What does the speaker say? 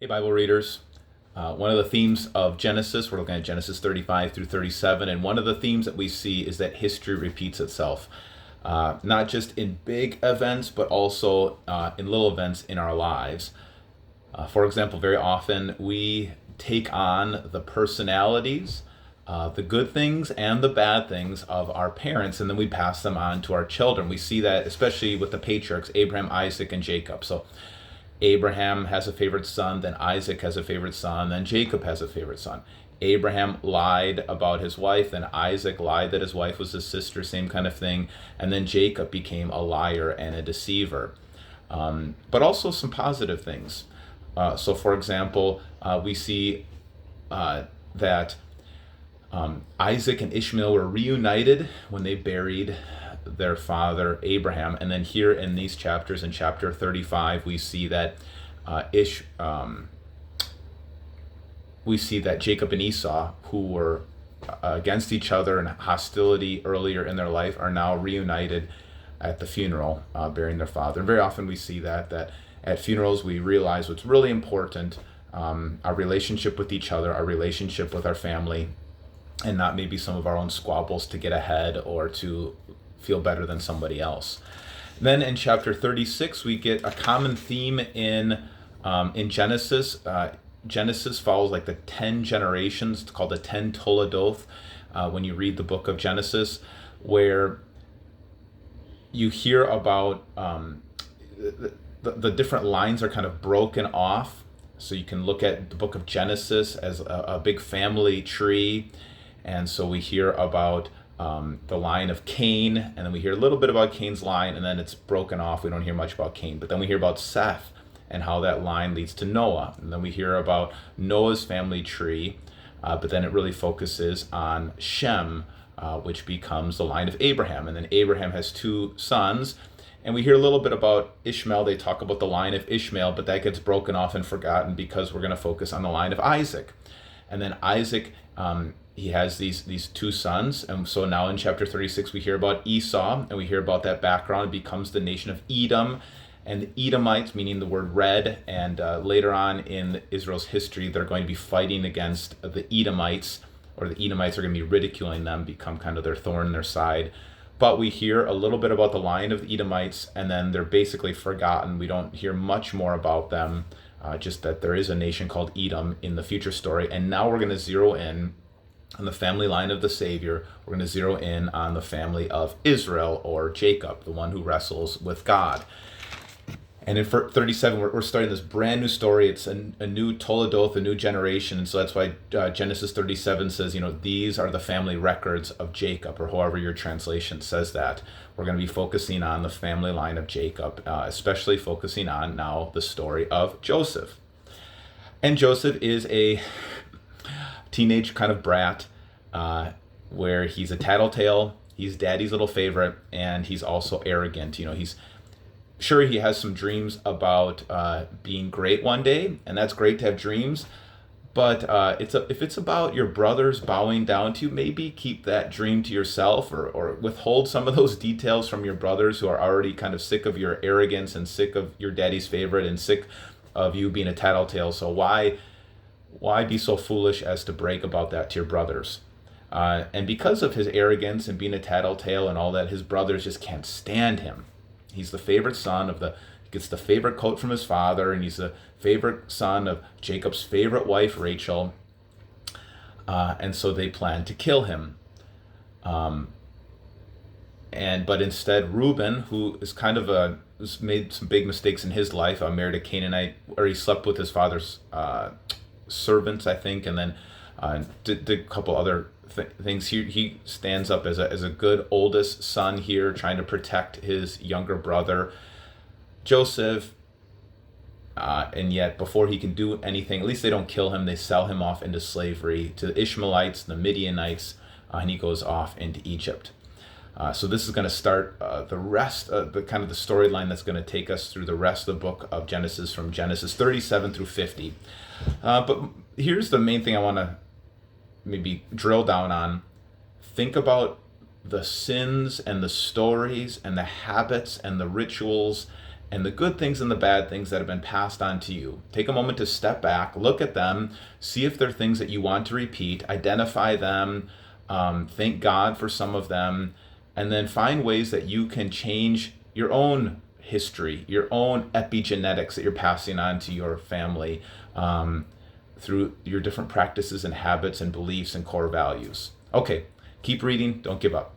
Hey, Bible readers. One of the themes of Genesis, we're looking at Genesis 35 through 37, and one of the themes that we see is that history repeats itself. Not just in big events, but also in little events in our lives. For example, very often we take on the personalities, the good things and the bad things of our parents, and then we pass them on to our children. We see that especially with the patriarchs, Abraham, Isaac, and Jacob. So Abraham has a favorite son, then Isaac has a favorite son, then Jacob has a favorite son. Abraham lied about his wife, then Isaac lied that his wife was his sister, same kind of thing, and then Jacob became a liar and a deceiver. But also some positive things. So, for example, we see that Isaac and Ishmael were reunited when they buried their father Abraham, and then here in these chapters, in chapter 35, we see that we see that Jacob and Esau, who were against each other in hostility earlier in their life, are now reunited at the funeral, burying their father. And very often we see that at funerals we realize what's really important, our relationship with each other, our relationship with our family, and not maybe some of our own squabbles to get ahead or to feel better than somebody else. Then in chapter 36, we get a common theme in Genesis. Genesis follows like the 10 generations. It's called the 10 Toledoth when you read the book of Genesis, where you hear about the different lines are kind of broken off. So you can look at the book of Genesis as a big family tree. And so we hear about the line of Cain, and then we hear a little bit about Cain's line, and then it's broken off. We don't hear much about Cain. But then we hear about Seth and how that line leads to Noah. And then we hear about Noah's family tree, but then it really focuses on Shem, which becomes the line of Abraham. And then Abraham has two sons. And we hear a little bit about Ishmael. They talk about the line of Ishmael, but that gets broken off and forgotten because we're going to focus on the line of Isaac. And then Isaac, he has these two sons. And so now in chapter 36, we hear about Esau, and we hear about that background. It becomes the nation of Edom, and the Edomites, meaning the word red. And later on in Israel's history, they're going to be fighting against the Edomites, or the Edomites are going to be ridiculing them, become kind of their thorn in their side. But we hear a little bit about the line of the Edomites, and then they're basically forgotten. We don't hear much more about them, just that there is a nation called Edom in the future story. And now we're going to zero in on the family line of the Savior. We're going to zero in on the family of Israel, or Jacob, the one who wrestles with God. And in 37, we're starting this brand new story. It's a new Toledoth, a new generation. And so that's why Genesis 37 says, these are the family records of Jacob, or however your translation says that. We're going to be focusing on the family line of Jacob, especially focusing on now the story of Joseph. And Joseph is a teenage kind of brat, where he's a tattletale, he's daddy's little favorite, and he's also arrogant. He's sure he has some dreams about being great one day, and that's great to have dreams. But if it's about your brothers bowing down to you, maybe keep that dream to yourself, or withhold some of those details from your brothers who are already kind of sick of your arrogance and sick of your daddy's favorite and sick of you being a tattletale. So why be so foolish as to brag about that to your brothers? And because of his arrogance and being a tattletale and all that, his brothers just can't stand him. He's the favorite son he gets the favorite coat from his father, and he's the favorite son of Jacob's favorite wife, Rachel. And so they plan to kill him. But instead, Reuben, who is kind of has made some big mistakes in his life, married a Canaanite, or he slept with his father's servants, I think, and then did a couple other things. He stands up as a good oldest son here, trying to protect his younger brother Joseph, and yet before he can do anything, at least they don't kill him, they sell him off into slavery to the Ishmaelites, the Midianites, and he goes off into Egypt. So this is going to start the rest of the kind of the storyline that's going to take us through the rest of the book of Genesis, from Genesis 37 through 50. But here's the main thing I want to maybe drill down on. Think about the sins and the stories and the habits and the rituals and the good things and the bad things that have been passed on to you. Take a moment to step back, look at them, see if they're things that you want to repeat, identify them, thank God for some of them, and then find ways that you can change your own history, your own epigenetics that you're passing on to your family through your different practices and habits and beliefs and core values. Okay, keep reading, don't give up.